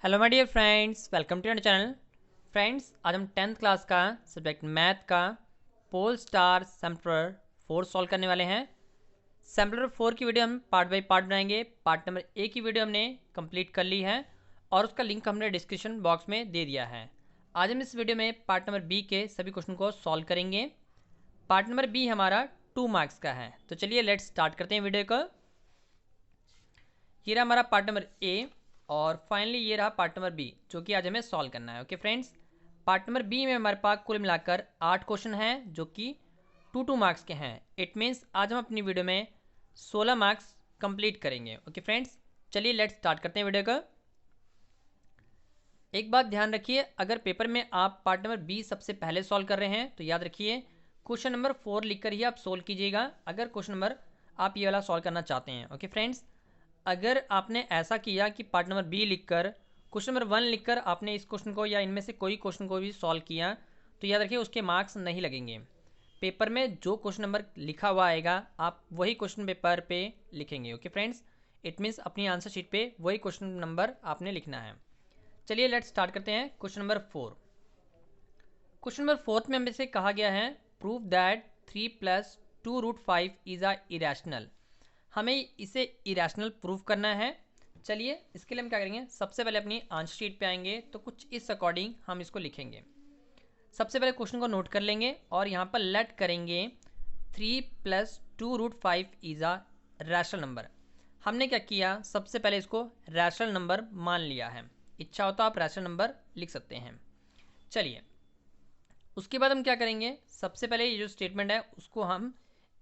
Hello my dear friends, welcome to your channel. Friends, आज हम 10th class का subject math का pole star sampler 4 solve करने वाले हैं। सैम्पलर 4 की वीडियो हम पार्ट बाय पार्ट बनाएंगे। पार्ट नंबर ए की वीडियो हमने कंप्लीट कर ली है और उसका लिंक हमने डिस्क्रिप्शन बॉक्स में दे दिया है। आज हम इस वीडियो में पार्ट नंबर बी के सभी क्वेश्चन को सॉल्व करेंगे। पार्ट नंबर बी हमारा 2 मार्क्स का है, तो चलिए लेट्स स्टार्ट करते हैं वीडियो को। ये रहा हमारा पार्ट नंबर ए और फाइनली ये रहा पार्ट नंबर बी, जो कि आज हमें सॉल्व करना है। Okay friends, part number B में हमारे पास कुल मिलाकर 8 क्वेश्चन हैं जो कि 2 मार्क्स के हैं। इट मीन्स आज हम अपनी वीडियो में 16 मार्क्स कंप्लीट करेंगे। ओके फ्रेंड्स, चलिए लेट्स स्टार्ट करते हैं वीडियो का। एक बात ध्यान रखिए, अगर पेपर में आप पार्ट नंबर बी सबसे पहले सॉल्व कर रहे हैं तो याद रखिए क्वेश्चन नंबर 4 लिखकर ही आप सोल्व कीजिएगा, अगर क्वेश्चन नंबर आप ये वाला सॉल्व करना चाहते हैं। ओके फ्रेंड्स, अगर आपने ऐसा किया कि पार्ट नंबर बी लिखकर क्वेश्चन नंबर 1 लिखकर आपने इस क्वेश्चन को या इनमें से कोई क्वेश्चन को भी सॉल्व किया तो याद रखिए उसके मार्क्स नहीं लगेंगे। पेपर में जो क्वेश्चन नंबर लिखा हुआ आएगा आप वही क्वेश्चन पेपर पे लिखेंगे। ओके फ्रेंड्स, इट मीन्स अपनी आंसर शीट पे वही क्वेश्चन नंबर आपने लिखना है। चलिए लेट्स स्टार्ट करते हैं क्वेश्चन नंबर 4। क्वेश्चन नंबर 4 में हमें से कहा गया है prove that 3 + 2√5 is a irrational. हमें इसे इरेशनल प्रूव करना है। चलिए इसके लिए हम क्या करेंगे, सबसे पहले अपनी आंसर शीट पे आएंगे तो कुछ इस अकॉर्डिंग हम इसको लिखेंगे। सबसे पहले क्वेश्चन को नोट कर लेंगे और यहाँ पर लेट करेंगे 3 + 2√5 इज अ रैशनल नंबर। हमने क्या किया, सबसे पहले इसको रैशनल नंबर मान लिया है। इच्छा हो तो आप रैशनल नंबर लिख सकते हैं। चलिए उसके बाद हम क्या करेंगे, सबसे पहले ये जो स्टेटमेंट है उसको हम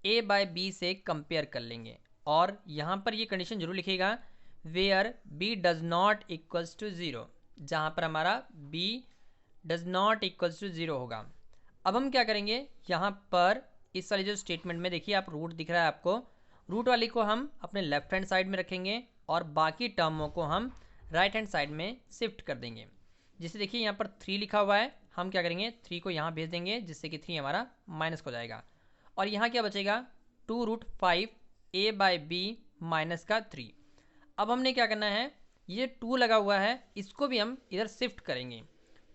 ए बाय बी से कंपेयर कर लेंगे और यहाँ पर ये कंडीशन जरूर लिखिएगा where B does not equals to zero, जहाँ पर हमारा B does not equals to zero होगा। अब हम क्या करेंगे, यहाँ पर इस वाली जो स्टेटमेंट में देखिए आप रूट दिख रहा है आपको, रूट वाली को हम अपने लेफ्ट हैंड साइड में रखेंगे और बाकी टर्मों को हम राइट हैंड साइड में शिफ्ट कर देंगे। जिससे देखिए यहाँ पर 3 लिखा हुआ है, हम क्या करेंगे 3 को यहाँ भेज देंगे जिससे कि 3 हमारा माइनस हो जाएगा और यहाँ क्या बचेगा 2√5 a बाय बी माइनस का 3। अब हमने क्या करना है, ये 2 लगा हुआ है इसको भी हम इधर शिफ्ट करेंगे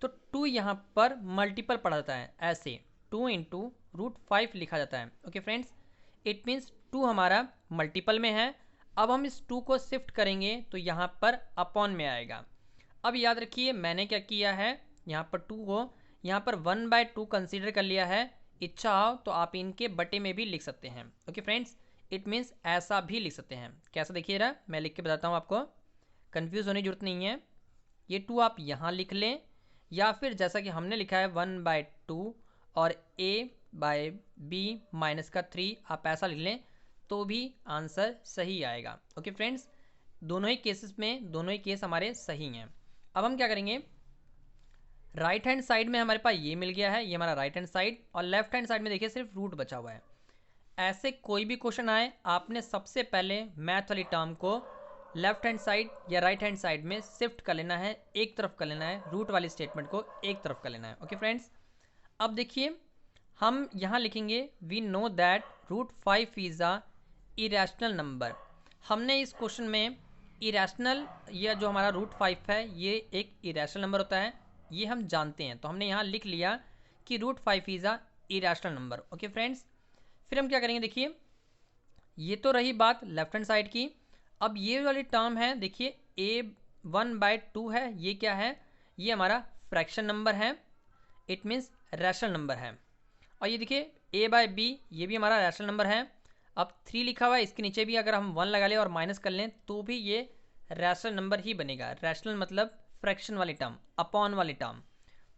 तो 2 यहाँ पर मल्टीपल पढ़ा जाता है, ऐसे 2 × √5 लिखा जाता है। ओके फ्रेंड्स, इट मीन्स 2 हमारा मल्टीपल में है। अब हम इस 2 को शिफ्ट करेंगे तो यहाँ पर अपॉन में आएगा। अब याद रखिए मैंने क्या किया है, यहाँ पर 2 को यहाँ पर 1/2 कंसीडर कर लिया है। इच्छा हो तो आप इनके बटे में भी लिख सकते हैं। ओके फ्रेंड्स, इट मीन्स ऐसा भी लिख सकते हैं। कैसा देखिए रहा, मैं लिख के बताता हूँ आपको, कंफ्यूज होने की जरूरत नहीं है। ये 2 आप यहाँ लिख लें या फिर जैसा कि हमने लिखा है 1/2 और a बाय बी माइनस का 3 आप ऐसा लिख लें तो भी आंसर सही आएगा। ओके फ्रेंड्स, दोनों ही केसेस में दोनों ही केस हमारे सही हैं। अब हम क्या करेंगे, राइट हैंड साइड में हमारे पास ये मिल गया है, ये हमारा राइट हैंड साइड, और लेफ्ट हैंड साइड में देखिए सिर्फ रूट बचा हुआ है। ऐसे कोई भी क्वेश्चन आए आपने सबसे पहले मैथ वाली टर्म को लेफ्ट हैंड साइड या राइट हैंड साइड में शिफ्ट कर लेना है, एक तरफ कर लेना है, रूट वाली स्टेटमेंट को एक तरफ कर लेना है। ओके फ्रेंड्स, अब देखिए हम यहाँ लिखेंगे we know that √5 is a irrational number. हमने इस क्वेश्चन में इरेशनल, या जो हमारा √5 है ये एक इरेशनल नंबर होता है, ये हम जानते हैं, तो हमने यहाँ लिख लिया कि √5 is a irrational number. Okay friends, फिर हम क्या करेंगे, देखिए ये तो रही बात लेफ्ट हैंड साइड की। अब ये वाली टर्म है, देखिए a1/2 है, ये क्या है, ये हमारा फ्रैक्शन नंबर है, इट मीन्स रैशनल नंबर है। और ये देखिए a बाय बी ये भी हमारा रैशनल नंबर है। अब 3 लिखा हुआ है, इसके नीचे भी अगर हम 1 लगा लें और माइनस कर लें तो भी ये रैशनल नंबर ही बनेगा। रैशनल मतलब फ्रैक्शन वाली टर्म, अपॉन वाली टर्म।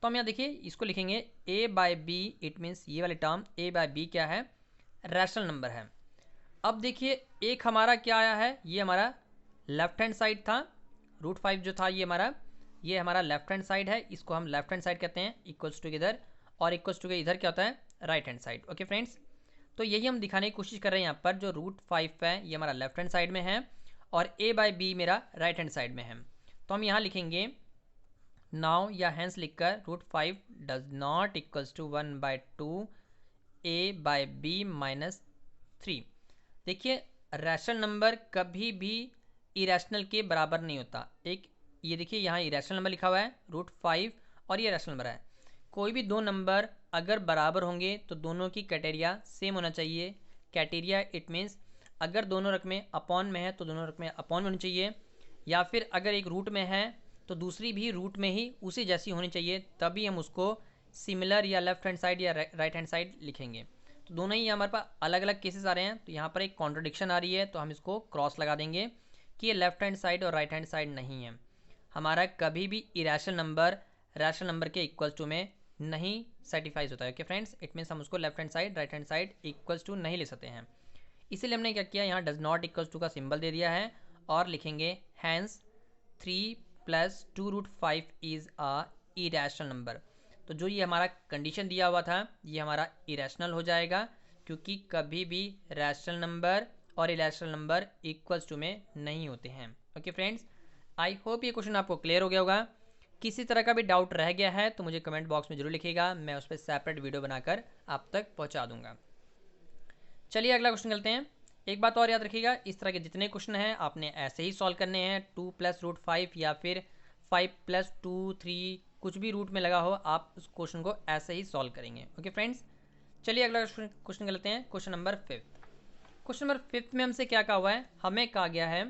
तो हम यहाँ देखिए इसको लिखेंगे a by B, it means ये वाली टर्म a बाय बी क्या है, रैशनल नंबर है। अब देखिए एक हमारा क्या आया है, ये हमारा लेफ्ट हैंड साइड था, √5 जो था ये हमारा लेफ्ट हैंड साइड है, इसको हम लेफ्ट हैंड साइड कहते हैं, इक्वल्स टू के इधर, और इक्वल्स टू के इधर क्या होता है, right hand side. Okay friends, तो यही हम दिखाने की कोशिश कर रहे हैं यहाँ पर, जो √5 है ये हमारा लेफ्ट हैंड साइड में है और a बाय बी मेरा राइट हैंड साइड में है। तो हम यहाँ लिखेंगे नाउ या हैंस लिखकर √5 does not equals to 1/2 a by B minus 3। देखिए रैशनल नंबर कभी भी इरेशनल के बराबर नहीं होता। एक ये देखिए यहाँ इरेशनल नंबर लिखा हुआ है √5 और ये रैशनल नंबर है। कोई भी दो नंबर अगर बराबर होंगे तो दोनों की क्राइटेरिया सेम होना चाहिए। क्राइटेरिया इट मीन्स अगर दोनों रकमें अपॉन में है तो दोनों रकमें अपॉन में होनी चाहिए, या फिर अगर एक रूट में है तो दूसरी भी रूट में ही उसी जैसी होनी चाहिए, तभी हम उसको सिमिलर या लेफ्ट हैंड साइड या राइट हैंड साइड लिखेंगे। तो दोनों ही हमारे पास अलग अलग केसेस आ रहे हैं, तो यहाँ पर एक कॉन्ट्रडिक्शन आ रही है तो हम इसको क्रॉस लगा देंगे कि ये लेफ्ट हैंड साइड और राइट हैंड साइड नहीं है। हमारा कभी भी इरेशनल नंबर रैशनल नंबर के इक्वल्स टू में नहीं सर्टिफाइज होता है। ओके फ्रेंड्स, इट मीन्स हम उसको left hand side right hand side equals to नहीं ले सकते हैं। इसीलिए हमने क्या किया, यहाँ डज नॉट इक्वल्स टू का सिंबल दे दिया है और लिखेंगे hence 3 + 2√5 is a irrational number. तो जो ये हमारा कंडीशन दिया हुआ था ये हमारा इरेशनल हो जाएगा, क्योंकि कभी भी रैशनल नंबर और इरेशनल नंबर इक्वल्स टू में नहीं होते हैं। ओके फ्रेंड्स, आई होप ये क्वेश्चन आपको क्लियर हो गया होगा। किसी तरह का भी डाउट रह गया है तो मुझे कमेंट बॉक्स में जरूर लिखिएगा, मैं उस पर सेपरेट वीडियो बनाकर आप तक पहुंचा दूंगा। चलिए अगला क्वेश्चन करते हैं। एक बात और याद रखिएगा, इस तरह के जितने क्वेश्चन हैं आपने ऐसे ही सॉल्व करने हैं, 2 + √5 या फिर 5 + 2 3 कुछ भी रूट में लगा हो, आप उस क्वेश्चन को ऐसे ही सॉल्व करेंगे। ओके फ्रेंड्स, चलिए अगला क्वेश्चन कर लेते हैं। Question number 5। क्वेश्चन नंबर 5 में हमसे क्या कहा हुआ है, हमें कहा गया है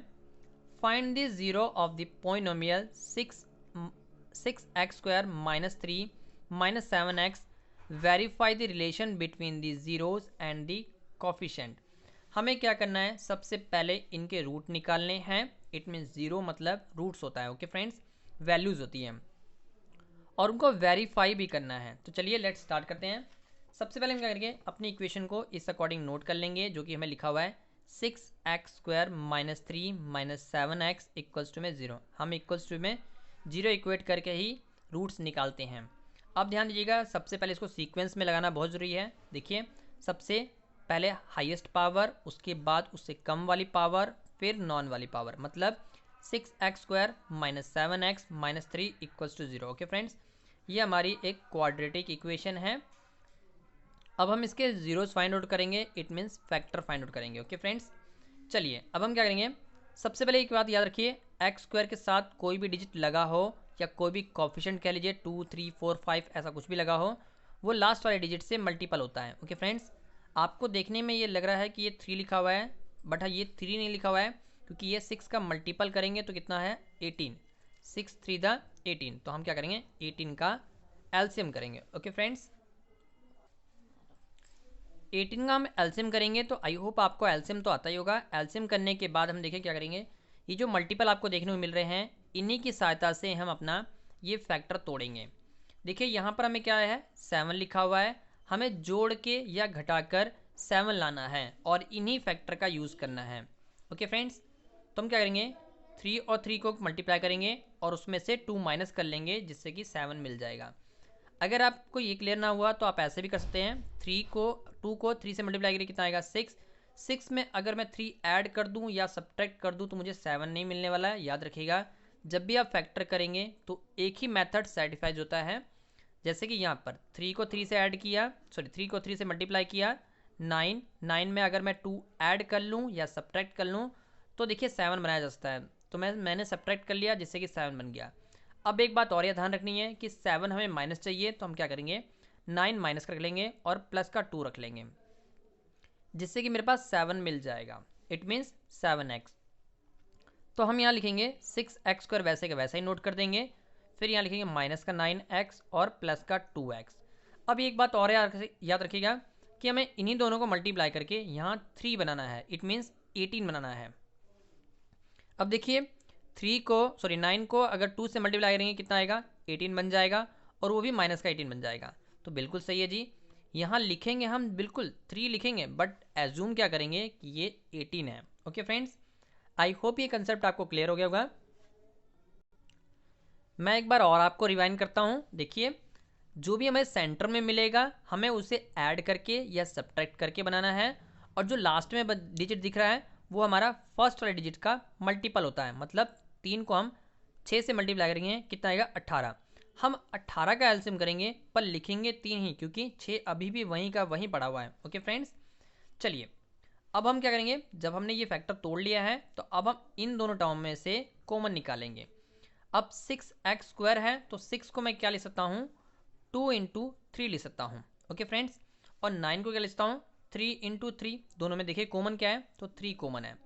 find the zero of the polynomial 6x² - 3 - 7x, verify the relation between the zeros and the coefficient. हमें क्या करना है, सबसे पहले इनके रूट निकालने हैं। इट मीन्स जीरो मतलब रूट्स होता है। ओके फ्रेंड्स, वैल्यूज होती हैं और उनको वेरीफाई भी करना है। तो चलिए लेट्स स्टार्ट करते हैं। सबसे पहले हम क्या करेंगे, अपनी इक्वेशन को इस अकॉर्डिंग नोट कर लेंगे, जो कि हमें लिखा हुआ है 6x² - 3 - 7x इक्वल्स टू में 0। हम इक्वल्स टू में 0 इक्वेट करके ही रूट्स निकालते हैं। अब ध्यान दीजिएगा, सबसे पहले इसको सीक्वेंस में लगाना बहुत ज़रूरी है। देखिए, सबसे पहले हाईएस्ट पावर, उसके बाद उससे कम वाली पावर, फिर नॉन वाली पावर, मतलब 6x² - 7x - 3 equals to 0। Okay friends, ये हमारी एक क्वाड्रेटिक इक्वेशन है। अब हम इसके जीरोस फाइंड आउट करेंगे, it means factor find out करेंगे। ओके फ्रेंड्स, चलिए अब हम क्या करेंगे, सबसे पहले एक बात याद रखिए, x² के साथ कोई भी डिजिट लगा हो या कोई भी कोफिशिएंट कह लीजिए 2 3 4 5 ऐसा कुछ भी लगा हो, वो लास्ट वाले डिजिट से मल्टीपल होता है। ओके फ्रेंड्स, आपको देखने में ये लग रहा है कि ये 3 लिखा हुआ है, बट हाँ ये 3 नहीं लिखा हुआ है, क्योंकि ये 6 का मल्टीपल करेंगे तो कितना है 18, 6 3 द 18। तो हम क्या करेंगे, 18 का एलसीएम करेंगे। ओके फ्रेंड्स, 18 का हम एलसीएम करेंगे, तो आई होप आपको एलसीएम तो आता ही होगा। एलसीएम करने के बाद हम देखें क्या करेंगे, ये जो मल्टीपल आपको देखने को मिल रहे हैं इन्हीं की सहायता से हम अपना ये फैक्टर तोड़ेंगे। देखिए यहाँ पर हमें क्या है, 7 लिखा हुआ है, हमें जोड़ के या घटाकर 7 लाना है और इन्हीं फैक्टर का यूज़ करना है। ओके फ्रेंड्स, तो हम क्या करेंगे, 3 और 3 को मल्टीप्लाई करेंगे और उसमें से 2 माइनस कर लेंगे, जिससे कि 7 मिल जाएगा। अगर आपको ये क्लियर ना हुआ तो आप ऐसे भी कर सकते हैं, 2 को 3 से मल्टीप्लाई करिए, कितना आएगा 6 में अगर मैं 3 ऐड कर दूं या सब्ट्रैक्ट कर दूं तो मुझे 7 नहीं मिलने वाला है। याद रखिएगा, जब भी आप फैक्टर करेंगे तो एक ही मेथड सेटिफाइज होता है। जैसे कि यहाँ पर 3 को 3 से ऐड किया, 3 को 3 से मल्टीप्लाई किया, 9 में अगर मैं 2 ऐड कर लूँ या सब्ट्रैक्ट कर लूँ तो देखिए 7 बनाया जा सकता है। तो मैंने सब्ट्रैक्ट कर लिया जिससे कि 7 बन गया। अब एक बात और यह ध्यान रखनी है कि 7 हमें माइनस चाहिए, तो हम क्या करेंगे, 9 माइनस कर लेंगे और प्लस का 2 रख लेंगे, जिससे कि मेरे पास 7 मिल जाएगा। It means 7x। तो हम यहाँ लिखेंगे 6x² वैसे का वैसा ही नोट कर देंगे, फिर यहाँ लिखेंगे माइनस का 9x और प्लस का 2x। अब एक बात और याद रखिएगा कि हमें इन्हीं दोनों को मल्टीप्लाई करके यहाँ 3 बनाना है, इट मीन्स 18 बनाना है। अब देखिए 9 को अगर 2 से मल्टीप्लाई करेंगे कितना आएगा, 18 बन जाएगा, और वो भी माइनस का 18 बन जाएगा। तो बिल्कुल सही है जी, यहाँ लिखेंगे हम बिल्कुल 3 लिखेंगे, बट एज्यूम क्या करेंगे कि ये 18 है। ओके फ्रेंड्स, आई होप ये कंसेप्ट आपको क्लियर हो गया होगा। मैं एक बार और आपको रिवाइंड करता हूँ। देखिए, जो भी हमें सेंटर में मिलेगा हमें उसे ऐड करके या सब्ट्रैक्ट करके बनाना है, और जो लास्ट में डिजिट दिख रहा है वो हमारा फर्स्ट वाले डिजिट का मल्टीपल होता है। मतलब 3 को हम 6 से मल्टीप्लाई करेंगे, कितना आएगा 18। हम 18 का एलसीएम करेंगे पर लिखेंगे 3 ही, क्योंकि 6 अभी भी वहीं का वहीं पड़ा हुआ है। ओके फ्रेंड्स, चलिए अब हम क्या करेंगे, जब हमने ये फैक्टर तोड़ लिया है तो अब हम इन दोनों टर्म में से कॉमन निकालेंगे। अब 6x² है तो 6 को मैं क्या ले सकता हूँ, 2 इंटू 3 ले सकता हूँ। ओके फ्रेंड्स, और 9 को क्या ले सकता हूँ, 3 इंटू 3। दोनों में देखिए कॉमन क्या है, तो 3 कॉमन है।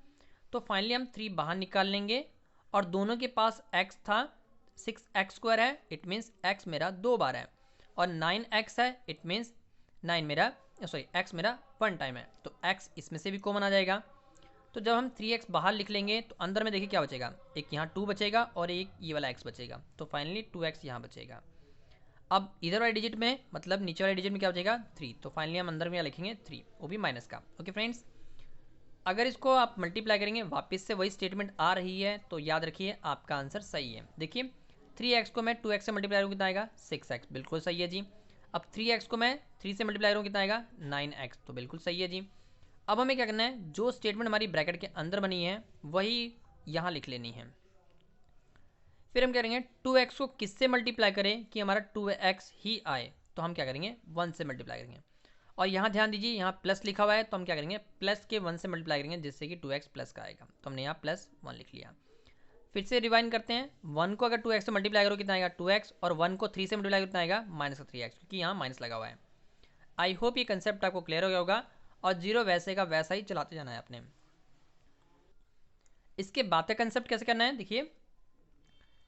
तो फाइनली हम 3 बाहर निकाल लेंगे और दोनों के पास x था, 6x² है, इट मीन्स x मेरा 2 बार है, और 9x है, इट मीन्स 9 मेरा x मेरा 1 टाइम है, तो x इसमें से भी कॉमन आ जाएगा। तो जब हम 3x बाहर लिख लेंगे तो अंदर में देखिए क्या बचेगा, एक यहाँ 2 बचेगा और एक ये वाला x बचेगा, तो फाइनली 2x यहाँ बचेगा। अब इधर वाले डिजिट में मतलब नीचे वाले डिजिट में क्या बचेगा, 3, तो फाइनली हम अंदर में क्या लिखेंगे, 3, वो भी माइनस का। ओके फ्रेंड्स, अगर इसको आप मल्टीप्लाई करेंगे वापस से वही स्टेटमेंट आ रही है तो याद रखिए आपका आंसर सही है। देखिए 3x को मैं 2x से मल्टीप्लाई करूँ कितना आएगा, 6x, बिल्कुल सही है जी। अब 3x को मैं 3 से मल्टीप्लाई करूँ कितना आएगा, 9x, तो बिल्कुल सही है जी। अब हमें क्या करना है, जो स्टेटमेंट हमारी ब्रैकेट के अंदर बनी है वही यहाँ लिख लेनी है। फिर हम करेंगे 2x को किससे मल्टीप्लाई करें कि हमारा 2x ही आए, तो हम क्या करेंगे, 1 से मल्टीप्लाई करेंगे। और यहाँ ध्यान दीजिए यहाँ प्लस लिखा हुआ है तो हम क्या करेंगे, प्लस के 1 से मल्टीप्लाई करेंगे जिससे कि 2x प्लस का आएगा, तो हमने यहाँ +1 लिख लिया। फिर से रिवाइंड करते हैं, 1 को अगर 2x से मल्टीप्लाई करो कितना आएगा, 2x, और 1 को 3 से मल्टीप्लाई करो कितना आएगा, -3x, क्योंकि यहाँ माइनस लगा हुआ है। आई होप ये कंसेप्ट आपको क्लियर हो गया होगा, और जीरो वैसे का वैसा ही चलाते जाना है आपने। इसके बाद का कंसेप्ट कैसे करना है, देखिए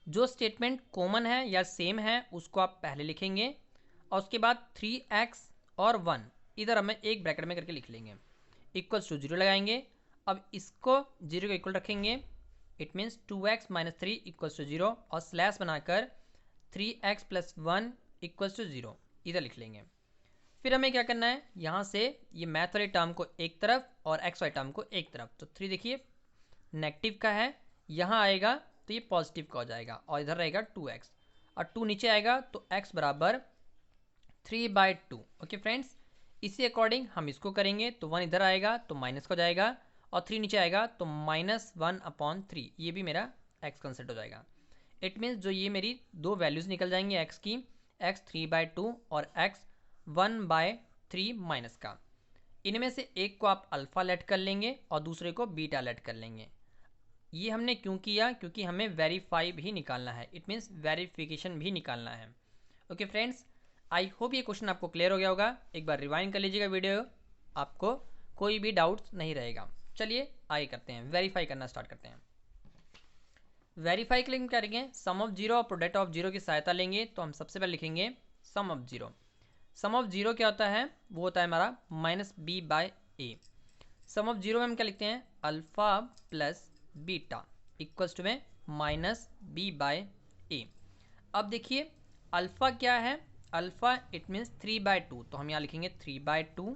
जो स्टेटमेंट कॉमन है या सेम है उसको आप पहले लिखेंगे, और उसके बाद 3x और 1 इधर हमें एक ब्रैकेट में करके लिख लेंगे, इक्वल्स टू 0 लगाएंगे। अब इसको 0 को इक्वल रखेंगे, it means 2x - 3 equals to 0, और स्लैश बनाकर 3x + 1 इक्वल्स टू 0 इधर लिख लेंगे। फिर हमें क्या करना है, यहाँ से ये मैथ वाले टर्म को एक तरफ और x वाले टर्म को एक तरफ, तो 3 देखिए नेगेटिव का है, यहाँ आएगा तो ये पॉजिटिव का हो जाएगा, और इधर रहेगा 2x, और 2 नीचे आएगा तो x बराबर 3/2। ओके फ्रेंड्स, इसी अकॉर्डिंग हम इसको करेंगे, तो 1 इधर आएगा तो माइनस का हो जाएगा, और 3 नीचे आएगा तो -1/3, ये भी मेरा x कंसेप्ट हो जाएगा। इट मीन्स जो ये मेरी दो वैल्यूज़ निकल जाएंगी x की, x 3/2 और x 1/3 माइनस का, इनमें से एक को आप अल्फ़ा लेट कर लेंगे और दूसरे को बीटा लेट कर लेंगे। ये हमने क्यों किया, क्योंकि हमें वेरीफाई भी निकालना है, इट मीन्स वेरिफिकेशन भी निकालना है। ओके फ्रेंड्स, आई होप ये क्वेश्चन आपको क्लियर हो गया होगा, एक बार रिवाइंड कर लीजिएगा वीडियो, आपको कोई भी डाउट्स नहीं रहेगा। चलिए आगे करते हैं, वेरीफाई करना स्टार्ट करते हैं। वेरीफाई के लिए क्या करेंगे, सम ऑफ जीरो और प्रोडक्ट ऑफ जीरो की सहायता लेंगे, तो हम सबसे पहले लिखेंगे sum of zero. Sum of zero क्या होता है, वो होता है हमारा -b/a। सम ऑफ जीरो में हम क्या लिखते हैं, alpha plus beta equals to में -b/a। अब देखिए अल्फ़ा क्या है, अल्फ़ा इट मीन्स 3/2, तो हम यहाँ लिखेंगे 3/2,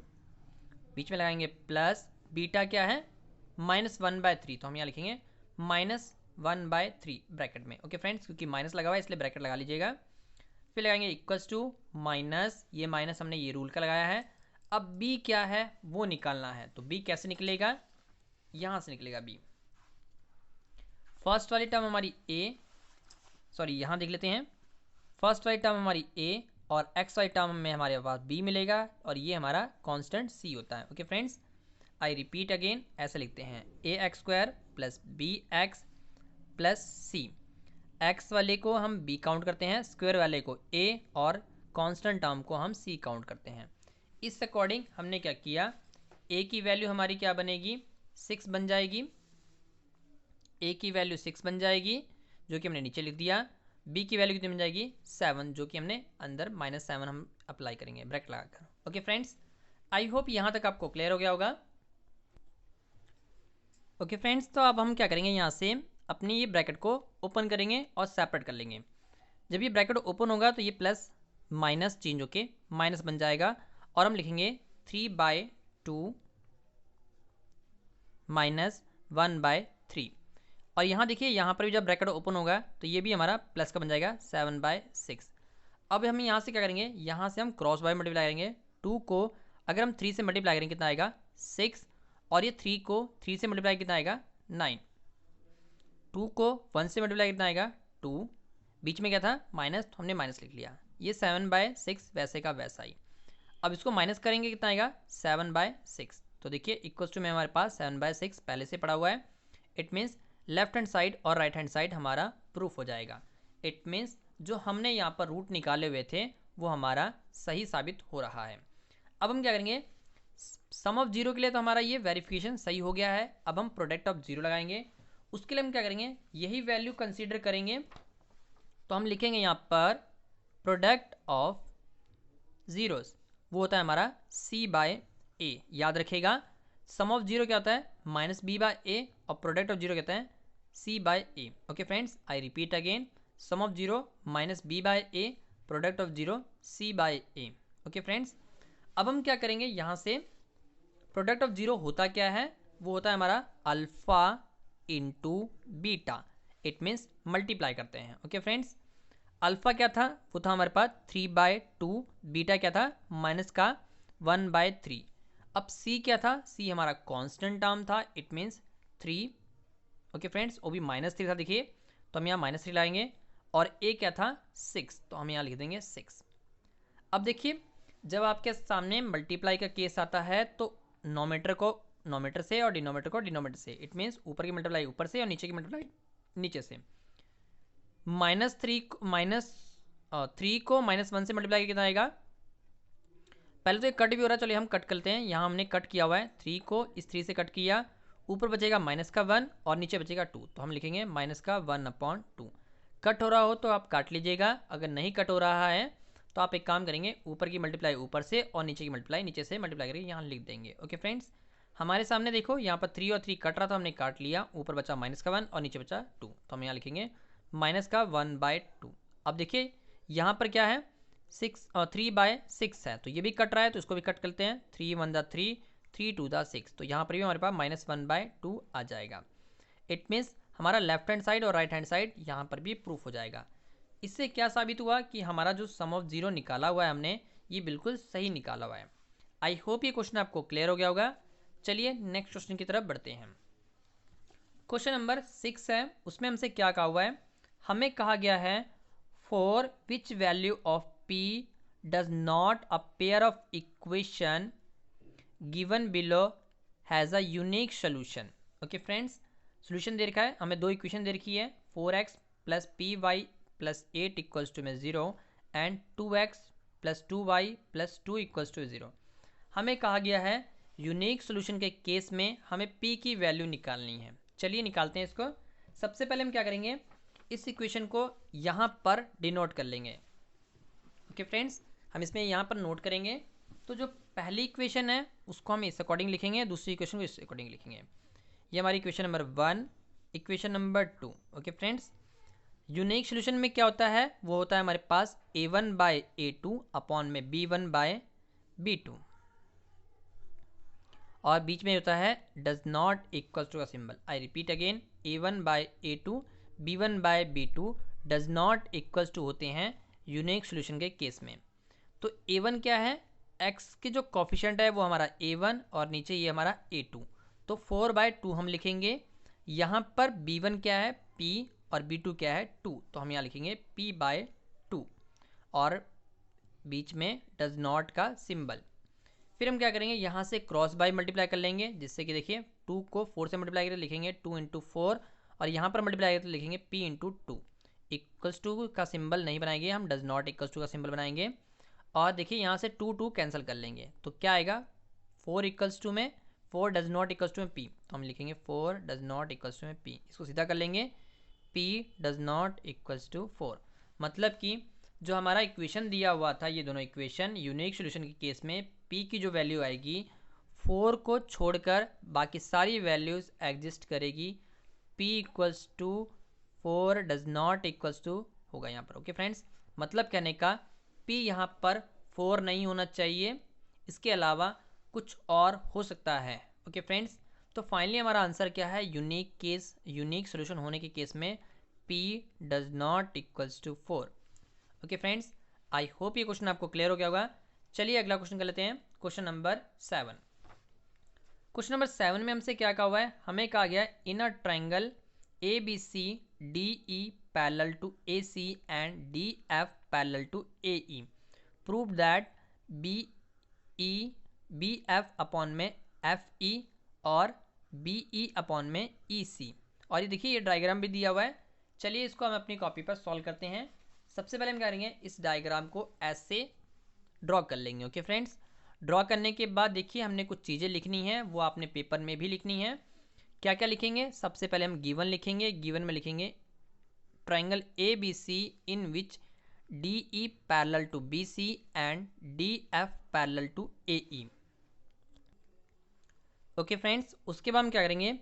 बीच में लगाएंगे प्लस, बीटा क्या है -1/3, तो हम यहाँ लिखेंगे -1/3 ब्रैकेट में। ओके फ्रेंड्स, क्योंकि माइनस लगा हुआ है इसलिए ब्रैकेट लगा लीजिएगा। फिर लगाएंगे इक्वल्स टू माइनस, ये माइनस हमने ये रूल का लगाया है। अब b क्या है वो निकालना है, तो b कैसे निकलेगा, यहाँ से निकलेगा b। फर्स्ट वाली टर्म हमारी यहाँ देख लेते हैं, फर्स्ट वाली टर्म हमारी a और x वाली टर्म में हमारे पास b मिलेगा, और ये हमारा कांस्टेंट c होता है। Okay friends, I repeat again, ऐसे लिखते हैं ax² + bx + c। x वाले को हम b काउंट करते हैं, स्क्वायर वाले को a, और कांस्टेंट टर्म को हम c काउंट करते हैं। इस अकॉर्डिंग हमने क्या किया, a की वैल्यू हमारी क्या बनेगी, 6 बन जाएगी, a की वैल्यू 6 बन जाएगी जो कि हमने नीचे लिख दिया। b की वैल्यू कितनी बन जाएगी, 7, जो कि हमने अंदर -7 हम अप्लाई करेंगे ब्रैकेट लगाकर। ओके फ्रेंड्स, आई होप यहाँ तक आपको क्लियर हो गया होगा। ओके फ्रेंड्स, तो अब हम क्या करेंगे, यहाँ से अपनी ये ब्रैकेट को ओपन करेंगे और सेपरेट कर लेंगे। जब ये ब्रैकेट ओपन होगा तो ये प्लस माइनस चेंज होके माइनस बन जाएगा, और हम लिखेंगे 3/2 - 1/3। और यहाँ देखिए यहाँ पर भी जब ब्रैकेट ओपन होगा तो ये भी हमारा प्लस का बन जाएगा 7/6। अब हम यहाँ से क्या करेंगे, यहाँ से हम क्रॉस बाय मल्टीप्लाई करेंगे। 2 को अगर हम 3 से मल्टीप्लाई करेंगे कितना आएगा, 6, और ये 3 को 3 से मल्टीप्लाई कितना आएगा, 9। 2 को 1 से मल्टीप्लाई कितना आएगा, 2, बीच में क्या था माइनस, तो हमने माइनस लिख लिया। ये 7/6 वैसे का वैसा ही। अब इसको माइनस करेंगे कितना आएगा, 7/6। तो देखिए इक्वल्स टू में हमारे पास 7/6 पहले से पड़ा हुआ है, it means left hand side और राइट हैंड साइड हमारा प्रूफ हो जाएगा। इट मीन्स जो हमने यहाँ पर रूट निकाले हुए थे वो हमारा सही साबित हो रहा है। अब हम क्या करेंगे, सम ऑफ जीरो के लिए तो हमारा ये वेरिफिकेशन सही हो गया है। अब हम प्रोडक्ट ऑफ जीरो लगाएंगे। उसके लिए हम क्या करेंगे, यही वैल्यू कंसीडर करेंगे। तो हम लिखेंगे यहाँ पर प्रोडक्ट ऑफ जीरोस, वो होता है हमारा सी बाय ए। याद रखिएगा सम ऑफ जीरो क्या होता है, माइनस बी बाय ए, और प्रोडक्ट ऑफ जीरो कहते हैं C by A. Okay friends, I repeat again, sum of zero minus B by A, product of zero C by A. Okay friends, अब हम क्या करेंगे, यहाँ से प्रोडक्ट ऑफ जीरो होता क्या है, वो होता है हमारा alpha into beta. It means multiply करते हैं। ओके फ्रेंड्स, अल्फा क्या था, वो था हमारे पास 3/2, बीटा क्या था माइनस का 1/3। अब सी क्या था, सी हमारा कांस्टेंट टर्म था, इट मीन्स 3। ओके फ्रेंड्स, वो भी -3 था, देखिए तो हम यहाँ -3 लाएंगे। और ए क्या था 6, तो हम यहाँ लिख देंगे 6। अब देखिए जब आपके सामने मल्टीप्लाई का केस आता है तो नोमीटर को नोमीटर से और डिनोमीटर को डिनोमीटर से, इट मीन्स ऊपर की मल्टीप्लाई ऊपर से और नीचे की मल्टीप्लाई नीचे से। -3 को -1 से मल्टीप्लाई कितना आएगा, पहले तो ये कट भी हो रहा है, चलिए हम कट करते हैं। यहाँ हमने कट किया हुआ है 3 को, इस 3 से कट किया, ऊपर बचेगा -1 और नीचे बचेगा 2, तो हम लिखेंगे -1/2। कट हो रहा हो तो आप काट लीजिएगा, अगर नहीं कट हो रहा है तो आप एक काम करेंगे, ऊपर की मल्टीप्लाई ऊपर से और नीचे की मल्टीप्लाई नीचे से मल्टीप्लाई करके यहाँ लिख देंगे। ओके फ्रेंड्स, हमारे सामने देखो यहाँ पर 3 और 3 कट रहा था, हमने काट लिया, ऊपर बचा -1 और नीचे बचा 2, तो हम यहाँ लिखेंगे -1/2। अब देखिए यहाँ पर क्या है 6 और 3/6 है, तो ये भी कट रहा है तो इसको भी कट करते हैं, 3 1 दा 3, 3 2 दा 6, तो यहाँ पर भी हमारे पास -1/2 आ जाएगा। इट मीन्स हमारा लेफ्ट हैंड साइड और राइट हैंड साइड यहाँ पर भी प्रूफ हो जाएगा। इससे क्या साबित हुआ कि हमारा जो सम ऑफ जीरो निकाला हुआ है हमने, ये बिल्कुल सही निकाला हुआ है। आई होप ये क्वेश्चन आपको क्लियर हो गया होगा। चलिए नेक्स्ट क्वेश्चन की तरफ बढ़ते हैं। क्वेश्चन नंबर 6 है, उसमें हमसे क्या कहा हुआ है, हमें कहा गया है for which value of p does not a pair of equation given below has a unique solution। Okay friends, solution दे रखा है हमें, दो इक्वेशन दे रखी है, 4x + py + 8 = 0 and 2x + 2y + 2 = 0। हमें कहा गया है यूनिक सोल्यूशन के केस में हमें p की वैल्यू निकालनी है। चलिए निकालते हैं इसको। सबसे पहले हम क्या करेंगे, इस इक्वेशन को यहाँ पर डिनोट कर लेंगे। ओके फ्रेंड्स, हम इसमें यहाँ पर नोट करेंगे, तो जो पहली इक्वेशन है उसको हम इस अकॉर्डिंग लिखेंगे, दूसरी इक्वेशन को इस अकॉर्डिंग लिखेंगे। ये हमारी equation number 1, equation number 2। Okay friends, unique solution में क्या होता है, वो होता है हमारे पास a1/a2 अपॉन में b1/b2, और बीच में होता है डज नॉट इक्वल टू का symbol. I repeat again, a1/a2 b1/b2 does not equal to होते हैं यूनिक सोल्यूशन के केस में। तो a1 क्या है, x के जो कॉफिशेंट है वो हमारा a1 और नीचे ये हमारा a2, तो 4/2 हम लिखेंगे। यहाँ पर b1 क्या है p और b2 क्या है 2, तो हम यहाँ लिखेंगे p/2 और बीच में डज नॉट का सिंबल। फिर हम क्या करेंगे, यहाँ से क्रॉस बाय मल्टीप्लाई कर लेंगे, जिससे कि देखिए 2 को 4 से मल्टीप्लाई करके लिखेंगे 2 × 4, और यहाँ पर मल्टीप्लाई करके लिखेंगे p × 2। इक्वल्स टू का सिंबल नहीं बनाएंगे हम, डज नॉट इक्वल्स टू का सिंबल बनाएंगे। और देखिए यहाँ से 2 कैंसिल कर लेंगे, तो क्या आएगा 4 इक्वल्स टू में 4 डज नॉट इक्वल्स टू में p, तो हम लिखेंगे 4 डज नॉट इक्वल्स टू में p। इसको सीधा कर लेंगे, p does not equals to 4। मतलब कि जो हमारा इक्वेशन दिया हुआ था, ये दोनों इक्वेशन यूनिक सोल्यूशन के केस में p की जो वैल्यू आएगी 4 को छोड़कर बाकी सारी वैल्यूज एग्जिस्ट करेगी, p equals to 4 does not equals to होगा यहाँ पर। ओके फ्रेंड्स, मतलब कहने का p यहाँ पर 4 नहीं होना चाहिए, इसके अलावा कुछ और हो सकता है। ओके फ्रेंड्स, तो फाइनली हमारा आंसर क्या है, यूनिक केस, यूनिक सोल्यूशन होने के केस में p does not equals to 4। Okay friends, I hope ये क्वेश्चन आपको क्लियर हो गया होगा। चलिए अगला क्वेश्चन कर लेते हैं, क्वेश्चन नंबर 7। क्वेश्चन नंबर 7 में हमसे क्या कहा हुआ है, हमें कहा गया in a triangle ABC DE parallel to AC and DF parallel to AE, prove that BF upon में FE और BE अपॉन में EC और ये देखिए ये डायग्राम भी दिया हुआ है। चलिए इसको हम अपनी कॉपी पर सॉल्व करते हैं। सबसे पहले हम क्या करेंगे, इस डायग्राम को ऐसे ड्रॉ कर लेंगे। ओके फ्रेंड्स, ड्रॉ करने के बाद देखिए हमने कुछ चीज़ें लिखनी है, वो आपने पेपर में भी लिखनी है। क्या क्या लिखेंगे, सबसे पहले हम गिवन लिखेंगे। गिवन में लिखेंगे triangle A B C in which D E parallel to B C and D F parallel to A E. Okay friends, उसके बाद हम क्या करेंगे,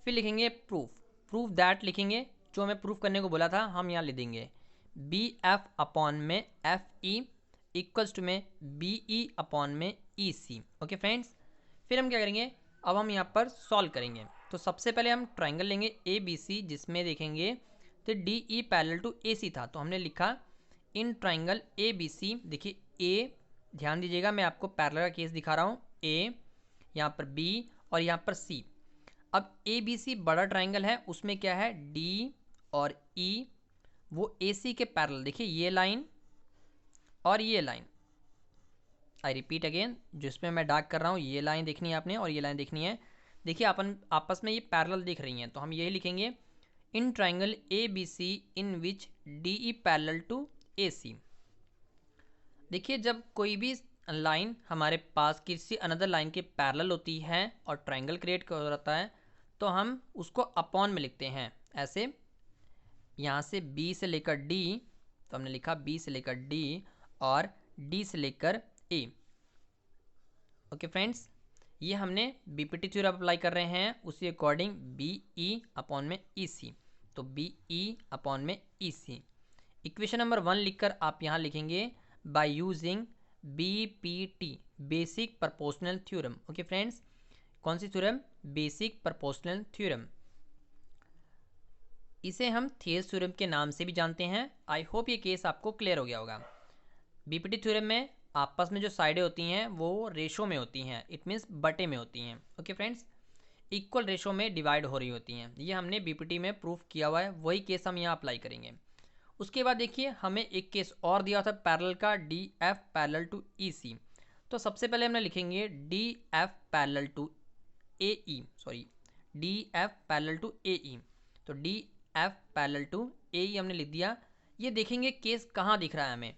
फिर लिखेंगे प्रूफ। प्रूफ दैट लिखेंगे, जो हमें प्रूफ करने को बोला था हम यहाँ लिख देंगे बी एफ अपॉन में एफ ई इक्वल्स टू में बी ई अपॉन में ई सी। ओके फ्रेंड्स, फिर हम क्या करेंगे, अब हम यहाँ पर सॉल्व करेंगे। तो सबसे पहले हम ट्राइंगल लेंगे ए बी सी, जिसमें देखेंगे तो D E parallel to A सी था, तो हमने लिखा इन ट्राइंगल ए बी सी। देखिए ए, ध्यान दीजिएगा मैं आपको पैरेलल का केस दिखा रहा हूँ, ए यहाँ पर बी और यहाँ पर सी। अब ए बी सी बड़ा ट्राइंगल है, उसमें क्या है डी और ई, वो ए सी के पैरेलल। देखिए ये लाइन और ये लाइन, आई रिपीट अगेन, जिसमें मैं डार्क कर रहा हूँ, ये लाइन देखनी है आपने और ये लाइन देखनी है। देखिए अपन आपस में ये पैरेलल दिख रही हैं, तो हम यही लिखेंगे in triangle A B C in which D E parallel to A C. देखिए जब कोई भी लाइन हमारे पास किसी अनदर लाइन के पैरेलल होती है और ट्राइंगल क्रिएट हो जाता है, तो हम उसको अपॉन में लिखते हैं ऐसे। यहाँ से B से लेकर D, तो हमने लिखा B से लेकर D और D से लेकर A। ओके फ्रेंड्स, ये हमने बीपीटी थ्योरम अप्लाई कर रहे हैं, उसी अकॉर्डिंग BE अपॉन में EC, तो BE अपॉन में EC। इक्वेशन नंबर 1 लिखकर आप यहाँ लिखेंगे by using BPT, basic proportional theorem. Okay friends, कौन सी थ्योरम, बेसिक प्रोपोर्शनल थ्योरम। इसे हम थियरम थ्योरम के नाम से भी जानते हैं। आई होप ये केस आपको क्लियर हो गया होगा। बीपीटी थ्योरम में आपस में जो साइडें होती हैं वो रेशो में होती हैं, इट मीन्स बटे में होती हैं। ओके फ्रेंड्स, इक्वल रेशो में डिवाइड हो रही होती हैं। ये हमने बीपीटी में प्रूफ किया हुआ है, वही केस हम यहाँ अप्लाई करेंगे। उसके बाद देखिए हमें एक केस और दिया था पैरेलल का, D F parallel to E C. तो सबसे पहले हमने लिखेंगे D F parallel to A E, sorry D F parallel to A E. तो D F parallel to A E हमने लिख दिया। ये देखेंगे केस कहाँ दिख रहा है हमें,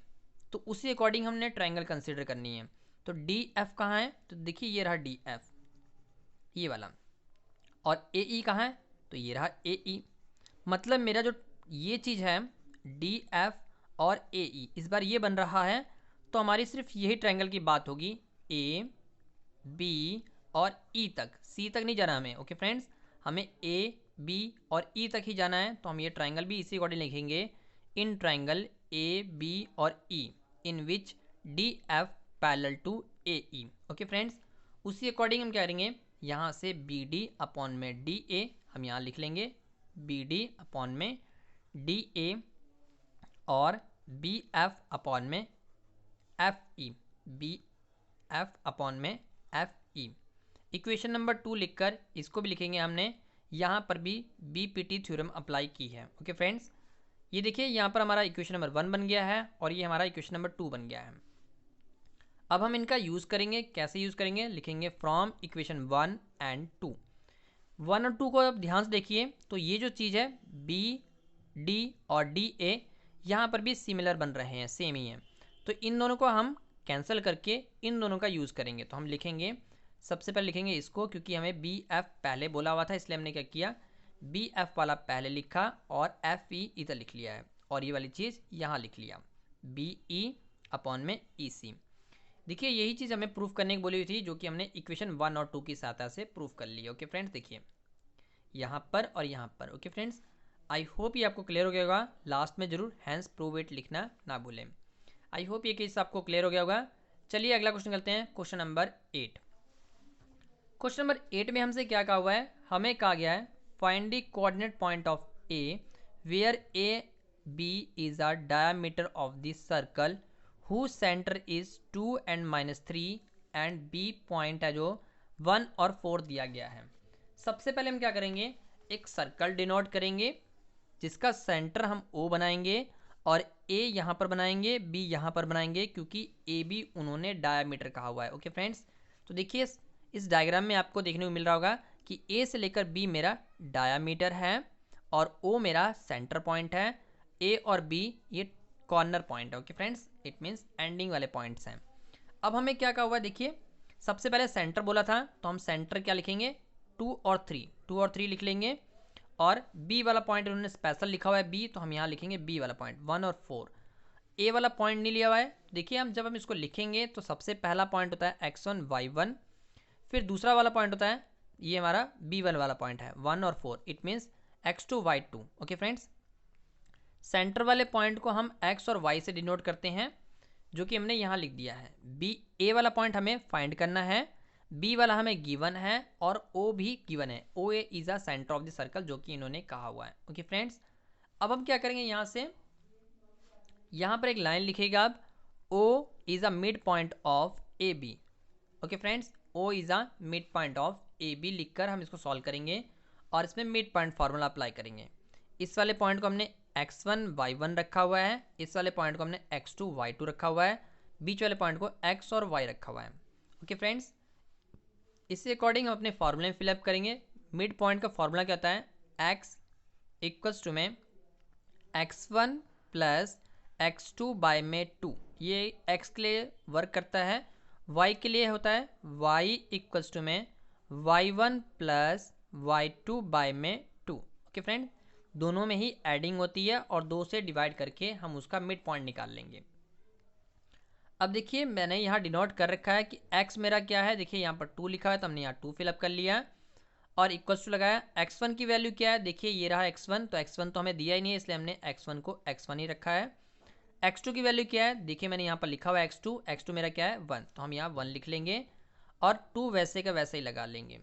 तो उसी अकॉर्डिंग हमने ट्राइंगल कंसीडर करनी है। तो डी एफ कहाँ है, तो देखिए ये रहा डी एफ, ये वाला, और ए ई कहाँ है, तो ये रहा ए ई। मतलब मेरा जो ये चीज़ है डी एफ और ए ई, इस बार ये बन रहा है, तो हमारी सिर्फ यही ट्राइंगल की बात होगी, ए बी और ई तक, सी तक नहीं जाना हमें। ओके फ्रेंड्स, हमें ए बी और ई तक ही जाना है, तो हम ये ट्राइंगल भी इसी अकॉर्डिंग लिखेंगे इन ट्राइंगल ए बी और E in which D F parallel to A E. Okay friends, उसी अकॉर्डिंग हम क्या करेंगे, यहाँ से बी डी अपॉन में डी ए हम यहाँ लिख लेंगे, बी डी अपॉन में डी ए और बी एफ अपॉन में F E, B F upon में एफ ई। इक्वेशन नंबर 2 लिखकर इसको भी लिखेंगे हमने, यहाँ पर भी बीपीटी थ्योरम अप्लाई की है। ओके फ्रेंड्स, ये देखिए यहाँ पर हमारा इक्वेशन नंबर 1 बन गया है और ये हमारा इक्वेशन नंबर 2 बन गया है। अब हम इनका यूज़ करेंगे, कैसे यूज़ करेंगे, लिखेंगे फ्रॉम इक्वेशन 1 एंड 2। 1 और 2 को अब ध्यान से देखिए, तो ये जो चीज़ है बी डी और डी ए, यहाँ पर भी सिमिलर बन रहे हैं, सेम ही है। तो इन दोनों को हम कैंसिल करके इन दोनों का यूज़ करेंगे। तो हम लिखेंगे, सबसे पहले लिखेंगे इसको, क्योंकि हमें बी एफ पहले बोला हुआ था, इसलिए हमने क्या किया, बी एफ वाला पहले लिखा और एफ ई इधर लिख लिया है, और ये वाली चीज़ यहाँ लिख लिया, बी ई अपॉन में ई सी। देखिए यही चीज़ हमें प्रूफ करने की बोली हुई थी, जो कि हमने इक्वेशन 1 और 2 की सहायता से प्रूफ कर ली। ओके फ्रेंड्स, देखिए यहाँ पर और यहाँ पर। ओके फ्रेंड्स, आई होप ये आपको क्लियर हो गया होगा। लास्ट में जरूर हैंस प्रूव इट लिखना ना भूलें। आई होप ये केस आपको क्लियर हो गया होगा। चलिए अगला क्वेश्चन करते हैं, क्वेश्चन नंबर 8। क्वेश्चन नंबर 8 में हमसे क्या कहा हुआ है, हमें कहा गया है find the coordinate point of A where A B is a diameter of the circle whose centre is 2 and -3 and B point है जो 1 और 4 दिया गया है। सबसे पहले हम क्या करेंगे, एक सर्कल डिनोट करेंगे जिसका सेंटर हम O बनाएंगे और A यहाँ पर बनाएंगे, B यहाँ पर बनाएंगे, क्योंकि ए बी उन्होंने डायमीटर कहा हुआ है। ओके फ्रेंड्स, तो देखिए इस डायग्राम में आपको देखने को मिल रहा होगा कि ए से लेकर बी मेरा डायामीटर है और ओ मेरा सेंटर पॉइंट है, ए और बी ये कॉर्नर पॉइंट है। Okay friends, it means ending वाले पॉइंट्स हैं। अब हमें क्या कहा हुआ है, देखिए सबसे पहले सेंटर बोला था, तो हम सेंटर क्या लिखेंगे, 2 और 3 लिख लेंगे। और बी वाला पॉइंट उन्होंने स्पेशल लिखा हुआ है बी, तो हम यहाँ लिखेंगे बी वाला पॉइंट 1 और 4। ए वाला पॉइंट नहीं लिया हुआ है। देखिए हम जब हम इसको लिखेंगे तो सबसे पहला पॉइंट होता है x1 y1, फिर दूसरा वाला पॉइंट होता है, ये हमारा b1 वाला पॉइंट है 1 और 4, it means x2 y2। Okay friends, centre वाले पॉइंट को हम x और y से डिनोट करते हैं, जो कि हमने यहाँ लिख दिया है। बी ए वाला पॉइंट हमें फाइंड करना है, बी वाला हमें गिवन है और ओ भी गिवन है। O A is a centre of the circle, जो कि इन्होंने कहा हुआ है। ओके फ्रेंड्स, अब हम क्या करेंगे, यहाँ से यहाँ पर एक लाइन लिखेगा अब, O is a mid point of A B. Okay friends, O is a mid point of A B लिखकर हम इसको सॉल्व करेंगे और इसमें मिड पॉइंट फार्मूला अप्लाई करेंगे। इस वाले पॉइंट को हमने x1 y1 रखा हुआ है, इस वाले पॉइंट को हमने x2 y2 रखा हुआ है, बीच वाले पॉइंट को x और y रखा हुआ है। ओके फ्रेंड्स, इसके अकॉर्डिंग हम अपने फॉर्मूले में फिलअप करेंगे। मिड पॉइंट का फॉर्मूला क्या होता है, x इक्वल्स टू में x1 प्लस x2 बाय में 2, ये x के लिए वर्क करता है। y के लिए होता है y इक्वल्स टू में y1 प्लस y2 बाय में 2। ओके फ्रेंड, दोनों में ही एडिंग होती है और 2 से डिवाइड करके हम उसका मिड पॉइंट निकाल लेंगे। अब देखिए मैंने यहाँ डिनोट कर रखा है कि x मेरा क्या है, देखिए यहाँ पर 2 लिखा है तो हमने यहाँ 2 फिलअप कर लिया और इक्वल्स टू लगाया। x1 की वैल्यू क्या है, देखिए ये रहा x1, तो x1 तो हमें दिया ही नहीं है, इसलिए हमने x1 को x1 ही रखा है। x2 की वैल्यू क्या है, देखिए मैंने यहाँ पर लिखा हुआ है x2 मेरा क्या है 1, तो हम यहाँ 1 लिख लेंगे और 2 वैसे का वैसे ही लगा लेंगे।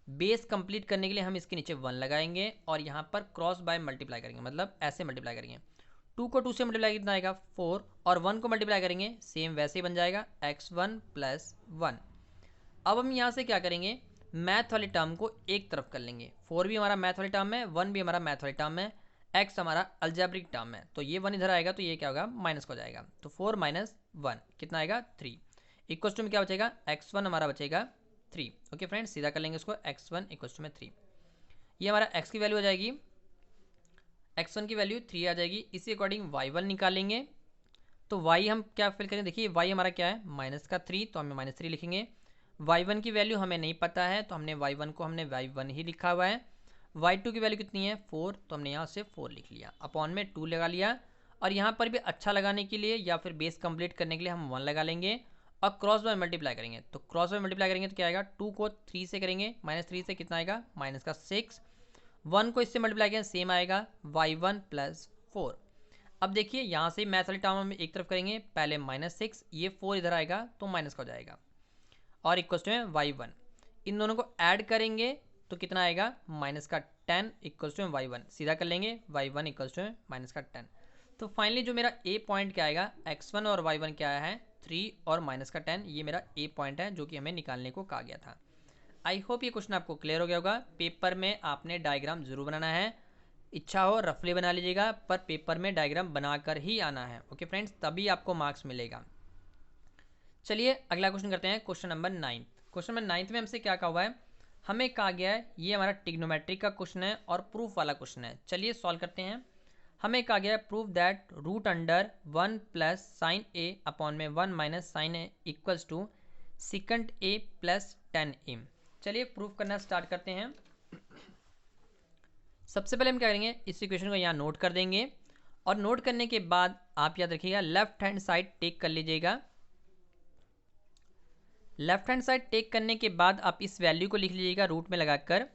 बेस कंप्लीट करने के लिए हम इसके नीचे 1 लगाएंगे और यहाँ पर क्रॉस बाय मल्टीप्लाई करेंगे, मतलब ऐसे मल्टीप्लाई करेंगे। 2 को 2 से मल्टीप्लाई कितना आएगा 4, और 1 को मल्टीप्लाई करेंगे सेम वैसे ही बन जाएगा x1 प्लस 1। अब हम यहाँ से क्या करेंगे, मैथ वाले टर्म को एक तरफ कर लेंगे। 4 भी हमारा मैथ वाली टर्म है, 1 भी हमारा मैथ वाली टर्म है, x हमारा अलजेब्रिक टर्म है, तो ये 1 इधर आएगा तो ये क्या होगा, माइनस हो जाएगा। तो 4 माइनस 1 कितना आएगा 3, इक्वल्स टू में क्या बचेगा, x1 हमारा बचेगा 3। ओके फ्रेंड्स, सीधा कर लेंगे इसको, x1 इक्वल्स टू में 3। ये हमारा x की वैल्यू आ जाएगी, x1 की वैल्यू 3 आ जाएगी। इसी अकॉर्डिंग y1 निकालेंगे, तो y हम क्या फिल करेंगे, देखिए y हमारा क्या है माइनस का 3, तो हमें -3 लिखेंगे। y1 की वैल्यू हमें नहीं पता है, तो हमने y1 को हमने y1 ही लिखा हुआ है। y2 की वैल्यू कितनी है 4, तो हमने यहाँ से 4 लिख लिया, अपॉन में 2 लगा लिया। और यहाँ पर भी अच्छा लगाने के लिए या फिर बेस कंप्लीट करने के लिए हम 1 लगा लेंगे और क्रॉस बाय मल्टीप्लाई करेंगे। तो क्रॉस बाय मल्टीप्लाई करेंगे तो क्या आएगा, 2 को 3 से करेंगे, -3 से कितना आएगा -6, 1 को इससे मल्टीप्लाई करेंगे सेम आएगा y1 प्लस 4। अब देखिए यहाँ से मैथ वाली टर्म हम एक तरफ करेंगे, पहले -6, ये 4 इधर आएगा तो माइनस का हो जाएगा और इक्वल्स टू में y1। इन दोनों को ऐड करेंगे तो कितना आएगा माइनस का 10 इक्वल्स टू में y1, सीधा कर लेंगे y1 इक्वल्स टू में माइनस का 10। तो फाइनली जो मेरा ए पॉइंट क्या आएगा, x1 और y1 क्या आया है 3 और माइनस का 10, ये मेरा ए पॉइंट है जो कि हमें निकालने को कहा गया था। आई होप ये क्वेश्चन आपको क्लियर हो गया होगा। पेपर में आपने डायग्राम जरूर बनाना है, इच्छा हो रफली बना लीजिएगा, पर पेपर में डायग्राम बनाकर ही आना है। ओके फ्रेंड्स, तभी आपको मार्क्स मिलेगा। चलिए अगला क्वेश्चन करते हैं, क्वेश्चन नंबर 9। क्वेश्चन नंबर 9 में हमसे क्या कहा हुआ है, हमें कहा गया है, ये हमारा ट्रिग्नोमेट्री का क्वेश्चन है और प्रूफ वाला क्वेश्चन है। चलिए सॉल्व करते हैं। हमें कहा गया है proof that root under 1 plus sine A upon में 1 minus sine A equals to second A plus 10a। चलिए प्रूफ करना स्टार्ट करते हैं। सबसे पहले हम क्या करेंगे, इस इक्वेशन को यहाँ नोट कर देंगे और नोट करने के बाद आप याद रखिएगा लेफ्ट हैंड साइड टेक कर लीजिएगा। लेफ्ट हैंड साइड टेक करने के बाद आप इस वैल्यू को लिख लीजिएगा रूट में लगाकर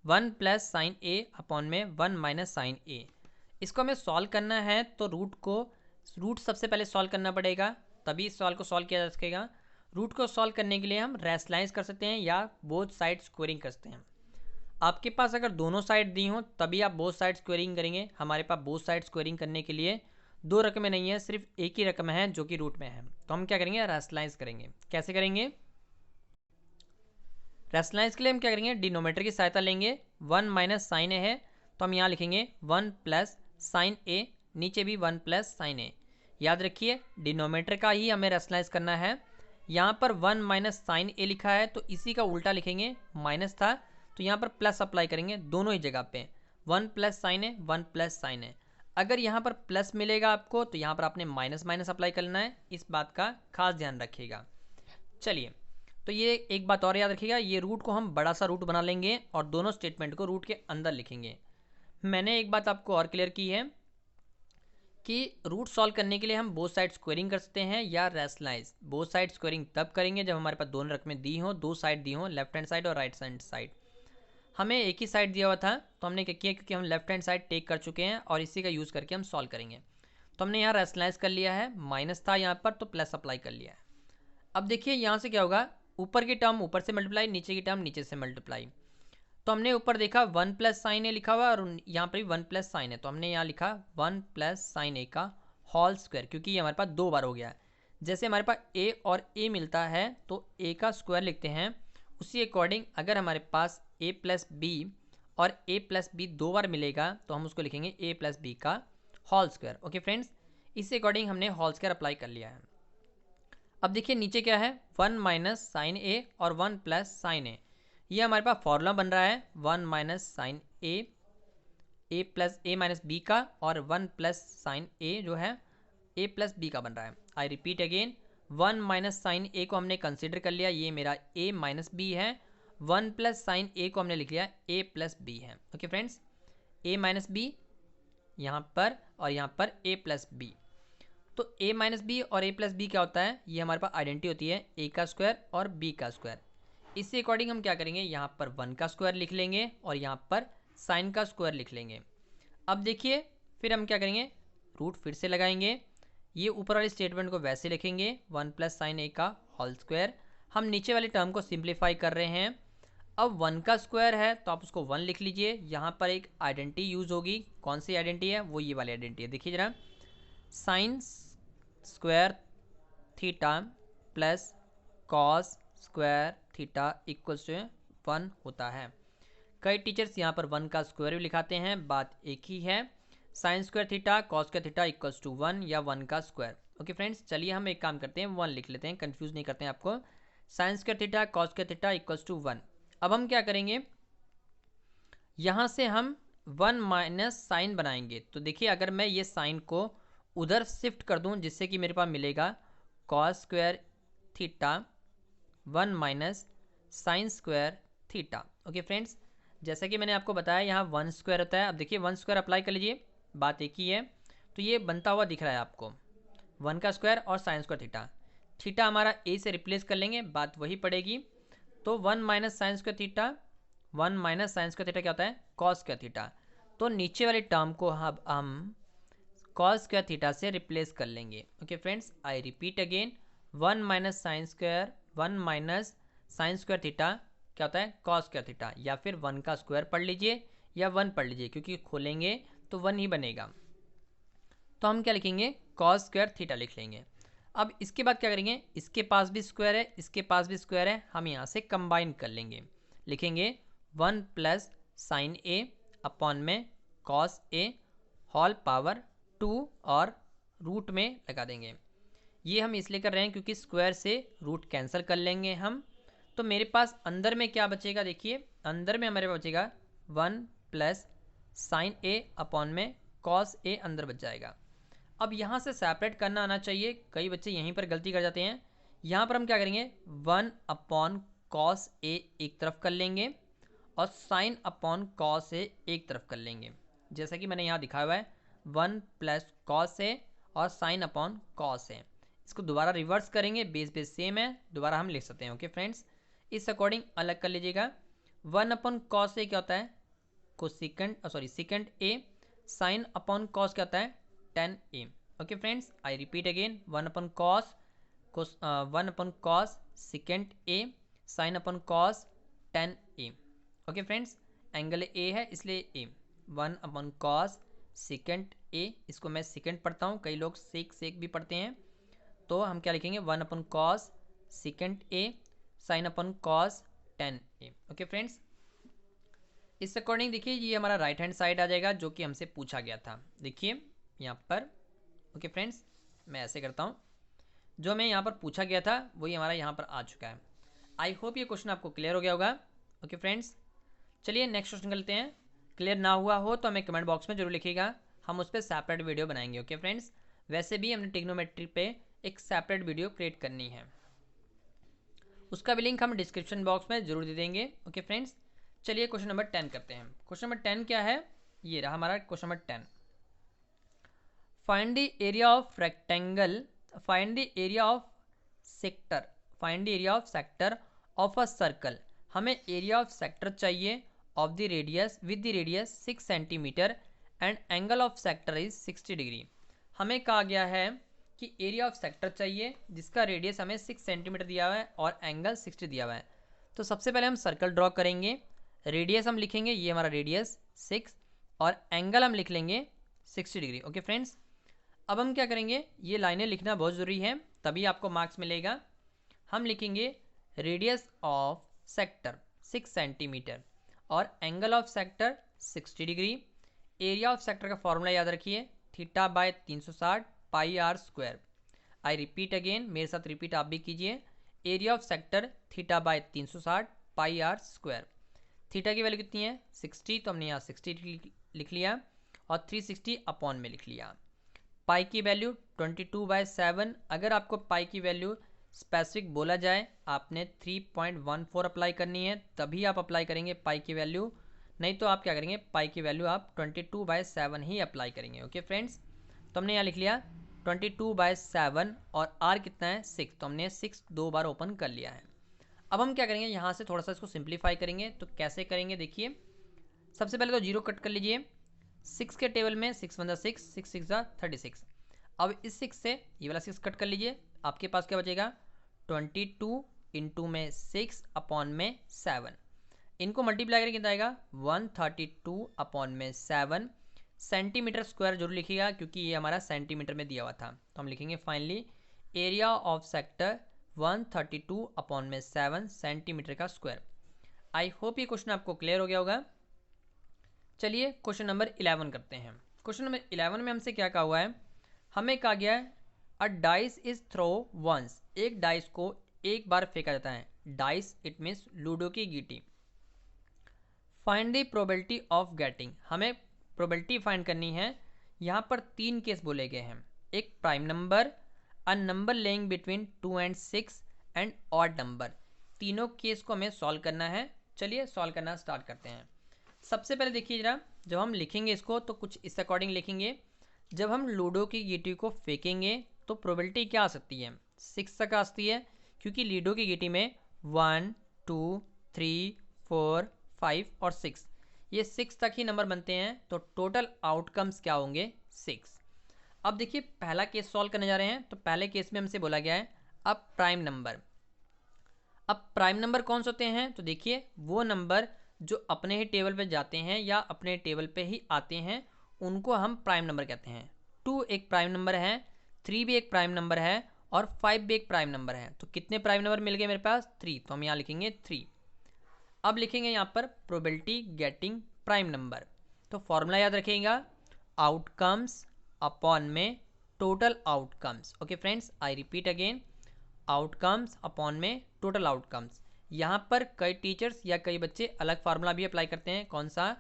1 प्लस साइन ए अपॉन में 1 माइनस साइन ए। इसको हमें सॉल्व करना है तो रूट सबसे पहले सॉल्व करना पड़ेगा, तभी इस सवाल को सॉल्व किया जा सकेगा। रूट को सॉल्व करने के लिए हम रैशनलाइज कर सकते हैं या बोथ साइड स्क्वेयरिंग कर सकते हैं। आपके पास अगर दोनों साइड दी हो तभी आप बोथ साइड स्क्वेयरिंग करेंगे। हमारे पास बोथ साइड स्क्वेयरिंग करने के लिए 2 रकमें नहीं है, सिर्फ एक ही रकम है जो कि रूट में है। तो हम क्या करेंगे, रैशनलाइज करेंगे। कैसे करेंगे, रैशनलाइज के लिए हम क्या करेंगे, डिनोमीटर की सहायता लेंगे। 1 माइनस साइन ए है तो हम यहाँ लिखेंगे 1 प्लस साइन ए, नीचे भी 1 प्लस साइन ए। याद रखिए डिनोमीटर का ही हमें रैशनलाइज करना है। यहाँ पर 1 माइनस साइन ए लिखा है तो इसी का उल्टा लिखेंगे, माइनस था तो यहाँ पर प्लस अप्लाई करेंगे दोनों ही जगह पे, 1 प्लस साइन है 1 प्लस साइन है। अगर यहाँ पर प्लस मिलेगा आपको तो यहाँ पर आपने माइनस माइनस अप्लाई करना है, इस बात का खास ध्यान रखिएगा। चलिए, तो ये एक बात और याद रखिएगा, ये रूट को हम बड़ा सा रूट बना लेंगे और दोनों स्टेटमेंट को रूट के अंदर लिखेंगे। मैंने एक बात आपको और क्लियर की है कि रूट सॉल्व करने के लिए हम बोथ साइड स्क्वायरिंग कर सकते हैं या रैशनलाइज। बोथ साइड स्क्वायरिंग तब करेंगे जब हमारे पास दोनों रकमें दी हों, दो साइड दी हों, लेफ्ट हैंड साइड और राइट हैंड साइड। हमें एक ही साइड दिया हुआ था तो हमने क्या किया, क्योंकि हम लेफ्ट हैंड साइड टेक कर चुके हैं और इसी का यूज़ करके हम सॉल्व करेंगे। तो हमने यहाँ रैशनलाइज कर लिया है, माइनस था यहाँ पर तो प्लस अप्लाई कर लिया है। अब देखिए यहाँ से क्या होगा, ऊपर की टर्म ऊपर से मल्टीप्लाई, नीचे की टर्म नीचे से मल्टीप्लाई। तो हमने ऊपर देखा 1 प्लस साइन ए लिखा हुआ और यहाँ पर भी 1 प्लस साइन है, तो हमने यहाँ लिखा 1 प्लस साइन ए का होल स्क्वायर, क्योंकि ये हमारे पास दो बार हो गया है। जैसे हमारे पास ए और ए मिलता है तो ए का स्क्वायर लिखते हैं, उसी अकॉर्डिंग अगर हमारे पास ए प्लस बी और ए प्लस बी दो बार मिलेगा तो हम उसको लिखेंगे ए प्लस बी का होल स्क्वायर। ओके फ्रेंड्स, इसी अकॉर्डिंग हमने होल स्क्वायर अप्लाई कर लिया है। अब देखिए नीचे क्या है, 1 माइनस साइन ए और 1 प्लस साइन ए। ये हमारे पास फॉर्मूला बन रहा है 1 माइनस साइन ए प्लस ए माइनस बी का, और 1 प्लस साइन ए जो है ए प्लस बी का बन रहा है। I repeat again, 1 minus sine A को हमने कंसिडर कर लिया, ये मेरा ए माइनस बी है। 1 प्लस साइन ए को हमने लिख लिया ए प्लस बी है। ओके फ्रेंड्स, ए माइनस बी यहाँ पर और यहाँ पर ए प्लस बी। तो ए माइनस बी और ए प्लस बी क्या होता है, ये हमारे पास आइडेंटिटी होती है ए का स्क्वायर और बी का स्क्वायर। इससे अकॉर्डिंग हम क्या करेंगे, यहाँ पर 1 का स्क्वायर लिख लेंगे और यहाँ पर साइन का स्क्वायर लिख लेंगे। अब देखिए फिर हम क्या करेंगे, रूट फिर से लगाएंगे, ये ऊपर वाले स्टेटमेंट को वैसे लिखेंगे 1 प्लस साइन ए का होल स्क्वायर। हम नीचे वाले टर्म को सिंप्लीफाई कर रहे हैं। अब 1 का स्क्वायर है तो आप उसको 1 लिख लीजिए। यहाँ पर एक आइडेंटिटी यूज होगी, कौन सी आइडेंटिटी है, वो ये वाली आइडेंटिटी है। देखिए जरा, sine square theta plus cos square theta equals to 1 होता है। कई टीचर्स यहाँ पर 1 का स्क्वायर भी लिखाते हैं, बात एक ही है। Sine square theta cos square theta equals to 1 या 1 का स्क्वायर। ओके फ्रेंड्स, चलिए हम एक काम करते हैं, 1 लिख लेते हैं, कंफ्यूज नहीं करते हैं आपको। Sine square theta cos square theta equals to 1। अब हम क्या करेंगे, यहाँ से हम 1 माइनस साइन बनाएंगे। तो देखिए अगर मैं ये साइन को उधर शिफ्ट कर दूँ जिससे कि मेरे पास मिलेगा cos square theta 1 minus sign square theta. Okay friends, जैसा कि मैंने आपको बताया यहाँ 1 स्क्वायर होता है। अब देखिए 1 स्क्वायर अप्लाई कर लीजिए, बात एक ही है। तो ये बनता हुआ दिख रहा है आपको 1 का स्क्वायर और साइन स्क्वायर थीटा। थीटा हमारा ए से रिप्लेस कर लेंगे, बात वही पड़ेगी। तो 1 minus sign square theta, 1 minus sign square theta क्या होता है, कॉस स्क्वायर थीटा। तो नीचे वाले टर्म को हम कॉस स्क्वायर थीटा से रिप्लेस कर लेंगे। Okay friends, I repeat again, 1 minus sine square 1 minus sign square theta क्या होता है, कॉस स्क्वायर थीटा। या फिर 1 का स्क्वायर पढ़ लीजिए या 1 पढ़ लीजिए, क्योंकि खोलेंगे तो 1 ही बनेगा। तो हम क्या लिखेंगे, कॉस स्क्वायर थीटा लिख लेंगे। अब इसके बाद क्या करेंगे, इसके पास भी स्क्वायर है, इसके पास भी स्क्वायर है, हम यहाँ से कंबाइन कर लेंगे। लिखेंगे 1 प्लस साइन ए अपॉन में कॉस ए होल पावर 2 और रूट में लगा देंगे। ये हम इसलिए कर रहे हैं क्योंकि स्क्वायर से रूट कैंसिल कर लेंगे हम। तो मेरे पास अंदर में क्या बचेगा, देखिए अंदर में हमारे पास बचेगा 1 प्लस साइन ए अपॉन में कॉस ए अंदर बच जाएगा। अब यहाँ से सेपरेट करना आना चाहिए, कई बच्चे यहीं पर गलती कर जाते हैं। यहाँ पर हम क्या करेंगे, 1 अपॉन कॉस ए एक तरफ कर लेंगे और साइन अपॉन कॉस ए एक तरफ कर लेंगे। जैसा कि मैंने यहाँ दिखाया हुआ है 1 प्लस कॉस ए और साइन अपॉन कॉस ए। इसको दोबारा रिवर्स करेंगे, बेस बेस सेम है, दोबारा हम लिख सकते हैं। ओके फ्रेंड्स, इस अकॉर्डिंग अलग कर लीजिएगा। 1 अपॉन कॉस ए क्या होता है, सेकेंड ए। साइन अपॉन कॉस क्या होता है, tan a। Okay friends, I repeat again, 1 upon cos second A sine upon cos tan a। Okay friends, angle A है इसलिए ए। 1 अपॉन कॉस सेकेंड ए, इसको मैं सेकेंड पढ़ता हूँ, कई लोग सेक भी पढ़ते हैं। तो हम क्या लिखेंगे, 1 upon cos second A sine upon cos tan a। Okay friends, इस अकॉर्डिंग देखिए ये हमारा राइट हैंड साइड आ जाएगा जो कि हमसे पूछा गया था। देखिए यहाँ पर, ओके फ्रेंड्स, मैं ऐसे करता हूँ, जो हमें यहाँ पर पूछा गया था वही हमारा यहाँ पर आ चुका है। आई होप ये क्वेश्चन आपको क्लियर हो गया होगा। ओके फ्रेंड्स, चलिए नेक्स्ट क्वेश्चन करते हैं। क्लियर ना हुआ हो तो हमें कमेंट बॉक्स में जरूर लिखिएगा, हम उस पर सेपरेट वीडियो बनाएंगे। ओके फ्रेंड्स, वैसे भी हमने ट्रिग्नोमेट्री पे एक सेपरेट वीडियो क्रिएट करनी है, उसका भी लिंक हम डिस्क्रिप्शन बॉक्स में जरूर दे देंगे। ओके फ्रेंड्स, चलिए क्वेश्चन नंबर 10 करते हैं। क्वेश्चन नंबर 10 क्या है, ये रहा हमारा question number 10। Find the area of rectangle, find the area of sector, find the area of sector of a circle. हमें एरिया ऑफ सेक्टर चाहिए of the radius with the radius 6 centimetre and angle of sector is 60 degree. हमें कहा गया है कि area of sector चाहिए जिसका radius हमें 6 सेंटीमीटर दिया हुआ है और एंगल 60 दिया हुआ है। तो सबसे पहले हम सर्कल ड्रॉ करेंगे, रेडियस हम लिखेंगे, ये हमारा रेडियस 6 और एंगल हम लिख लेंगे 60 डिग्री। ओके फ्रेंड्स, अब हम क्या करेंगे, ये लाइनें लिखना बहुत ज़रूरी है तभी आपको मार्क्स मिलेगा। हम लिखेंगे रेडियस ऑफ सेक्टर 6 सेंटीमीटर और angle of sector 60 degree. Area of sector का फॉर्मूला याद रखिए, theta by 360 pi R square. I repeat again, मेरे साथ रिपीट आप भी कीजिए। Area of sector theta by 360 pi R square. Theta की वैल्यू कितनी है 60, तो हमने यहाँ 60 लिख लिया और 360 अपॉन में लिख लिया। पाई की वैल्यू 22/7। अगर आपको पाई की वैल्यू स्पेसिफिक बोला जाए, आपने 3.14 अप्लाई करनी है, तभी आप अप्लाई करेंगे पाई की वैल्यू, नहीं तो आप क्या करेंगे, पाई की वैल्यू आप 22/7 ही अप्लाई करेंगे। ओके फ्रेंड्स, तो हमने यहाँ लिख लिया 22/7 और आर कितना है 6, तो हमने 6 2 बार ओपन कर लिया है। अब हम क्या करेंगे, यहाँ से थोड़ा सा इसको सिंप्लीफाई करेंगे। तो कैसे करेंगे देखिए, सबसे पहले तो 0 कट कर लीजिए। 6 के टेबल में 6 × 6, 6 × 6 36। अब इस 6 से ये वाला 6 कट कर लीजिए, आपके पास क्या बचेगा 22 इंटू में 6 अपॉन में 7। इनको मल्टीप्लाई करके कितना आएगा 132 अपॉन में 7। सेंटीमीटर स्क्वायर जरूर लिखिएगा क्योंकि ये हमारा सेंटीमीटर में दिया हुआ था। तो हम लिखेंगे finally area of sector 132 upon में 7 सेंटीमीटर का स्क्वायर। आई होप ये क्वेश्चन आपको क्लियर हो गया होगा। चलिए क्वेश्चन नंबर 11 करते हैं। क्वेश्चन नंबर 11 में हमसे क्या कहा हुआ है, हमें कहा गया है a dice is throw once, एक डाइस को एक बार फेंका जाता है। डाइस इट मीन्स लूडो की गीटी। Find the probability of getting, हमें प्रोबेबिलिटी फाइंड करनी है। यहाँ पर 3 केस बोले गए हैं, एक prime number, a number laying between 2 and 6 and odd number. तीनों केस को हमें सॉल्व करना है। चलिए सॉल्व करना स्टार्ट करते हैं। सबसे पहले देखिए जरा, जब हम लिखेंगे इसको तो कुछ इस अकॉर्डिंग लिखेंगे। जब हम लूडो की गीटी को फेंकेंगे तो प्रोबेबिलिटी क्या आ सकती है 6 तक आ सकती है, क्योंकि लूडो की गीटी में 1 2 3 4 5 और 6, ये 6 तक ही नंबर बनते हैं। तो टोटल आउटकम्स क्या होंगे 6। अब देखिए पहला केस सॉल्व करने जा रहे हैं। तो पहले केस में हमसे बोला गया है अब प्राइम नंबर। अब प्राइम नंबर कौन से होते हैं, तो देखिए वो नंबर जो अपने ही टेबल पे जाते हैं या अपने टेबल पे ही आते हैं उनको हम प्राइम नंबर कहते हैं। 2 एक प्राइम नंबर है, 3 भी एक प्राइम नंबर है और 5 भी एक प्राइम नंबर है। तो कितने प्राइम नंबर मिल गए मेरे पास 3, तो हम यहाँ लिखेंगे 3। अब लिखेंगे यहाँ पर प्रोबेबिलिटी गेटिंग प्राइम नंबर। तो फॉर्मूला याद रखिएगा, आउटकम्स अपॉन में total outcomes. Okay friends, I repeat again, outcomes upon में टोटल आउटकम्स। यहाँ पर कई टीचर्स या कई बच्चे अलग फार्मूला भी अप्लाई करते हैं, कौन सा,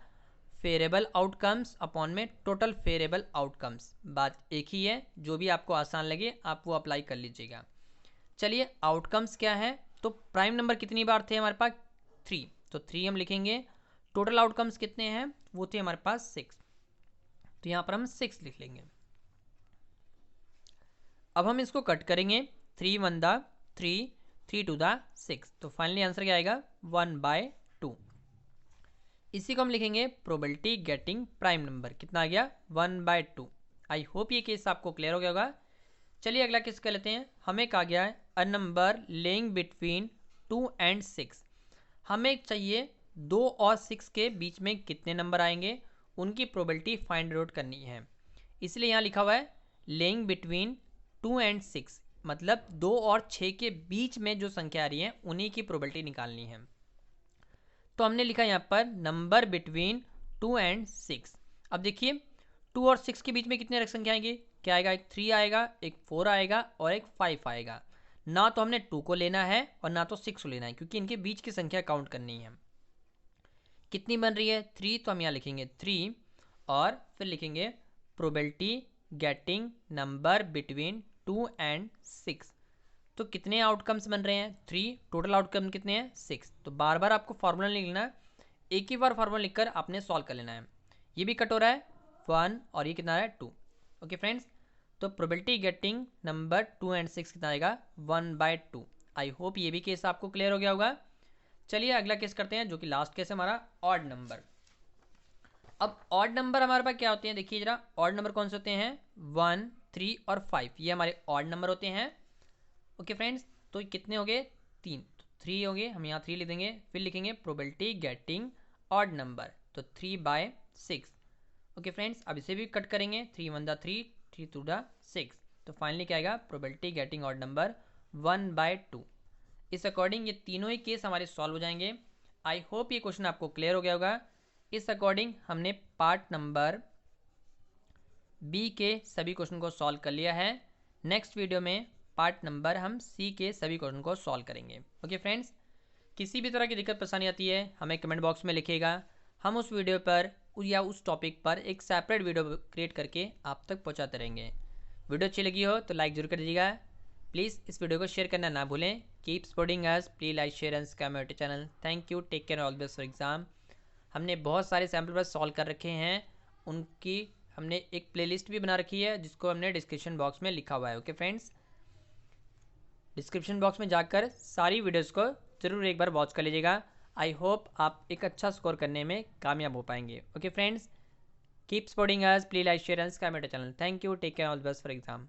फेयरेबल आउटकम्स अपॉन में टोटल फेयरेबल आउटकम्स। बात एक ही है, जो भी आपको आसान लगे आप वो अप्लाई कर लीजिएगा। चलिए आउटकम्स क्या है, तो प्राइम नंबर कितनी बार थे हमारे पास 3, तो 3 हम लिखेंगे। टोटल आउटकम्स कितने हैं, वो थे हमारे पास 6, तो यहाँ पर हम 6 लिख लेंगे। अब हम इसको कट करेंगे, 3 1 दा 3, 3 2 दा 6, तो फाइनली आंसर क्या आएगा 1/2। इसी को हम लिखेंगे प्रोबेबिलिटी गेटिंग प्राइम नंबर, कितना आ गया 1/2। आई होप ये केस आपको क्लियर हो गया होगा। चलिए अगला केस कर लेते हैं। हमें कहा गया है a number laying between 2 and 6, हमें चाहिए 2 और 6 के बीच में कितने नंबर आएंगे, उनकी प्रोबेबिलिटी फाइंड आउट करनी है। इसलिए यहाँ लिखा हुआ है लेइंग बिटवीन 2 and 6, मतलब 2 और 6 के बीच में जो संख्या आ रही है उन्हीं की प्रोबेबिलिटी निकालनी है। तो हमने लिखा यहाँ पर नंबर बिटवीन 2 and 6। अब देखिए 2 और 6 के बीच में कितने संख्या आएंगी, क्या आएगा, एक 3 आएगा, एक 4 आएगा और एक 5 आएगा। ना तो हमने 2 को लेना है और ना तो 6 को लेना है, क्योंकि इनके बीच की संख्या काउंट करनी है। कितनी बन रही है 3, तो हम यहाँ लिखेंगे 3 और फिर लिखेंगे probability getting number between 2 and 6। तो कितने आउटकम्स बन रहे हैं 3, टोटल आउटकम कितने हैं 6। तो बार बार आपको फार्मूला नहीं लिखना है, एक ही बार फार्मूला लिखकर आपने सॉल्व कर लेना है। ये भी कट हो रहा है 1 और ये कितना है 2। ओके फ्रेंड्स, तो प्रोबेबिलिटी गेटिंग नंबर 2 एंड 6 कितना आएगा 1/2। आई होप ये भी केस आपको क्लियर हो गया होगा। चलिए अगला केस करते हैं, जो कि लास्ट केस है हमारा ऑड नंबर। अब ऑड नंबर हमारे पास क्या होते हैं, देखिए जरा ऑड नंबर कौन से होते हैं 1, 3 और 5, ये हमारे ऑड नंबर होते हैं। ओके फ्रेंड्स, तो कितने हो गए 3, तो 3 हो गए, हम यहाँ 3 लिख देंगे। फिर लिखेंगे प्रोबेबिलिटी गेटिंग ऑड नंबर, तो 3/6। ओके फ्रेंड्स, अब इसे भी कट करेंगे, 3 1 दा 3, 3 2 दा 6। तो फाइनली क्या आएगा प्रोबेबिलिटी गेटिंग ऑड नंबर 1/2। इस अकॉर्डिंग ये तीनों ही केस हमारे सॉल्व हो जाएंगे। आई होप ये क्वेश्चन आपको क्लियर हो गया होगा। इस अकॉर्डिंग हमने पार्ट नंबर बी के सभी क्वेश्चन को सॉल्व कर लिया है। नेक्स्ट वीडियो में पार्ट नंबर हम सी के सभी क्वेश्चन को सॉल्व करेंगे। ओके फ्रेंड्स, किसी भी तरह की दिक्कत परेशानी आती है हमें कमेंट बॉक्स में लिखिएगा, हम उस वीडियो पर या उस टॉपिक पर एक सेपरेट वीडियो क्रिएट करके आप तक पहुंचाते रहेंगे। वीडियो अच्छी लगी हो तो लाइक जरूर कर दीजिएगा। प्लीज़ इस वीडियो को शेयर करना ना भूलें। Keep supporting us, please like share and comment channel. Thank you, take care, all the best for exam. हमने बहुत सारे सैम्पल पर सॉल्व कर रखे हैं, उनकी हमने एक प्लेलिस्ट भी बना रखी है जिसको हमने डिस्क्रिप्शन बॉक्स में लिखा हुआ है। ओके फ्रेंड्स, डिस्क्रिप्शन बॉक्स में जाकर सारी वीडियोस को ज़रूर एक बार वॉच कर लीजिएगा। आई होप आप एक अच्छा स्कोर करने में कामयाब हो पाएंगे। Okay friends, keep supporting us, please like share and comment channel. Thank you, take care, all the best for exam.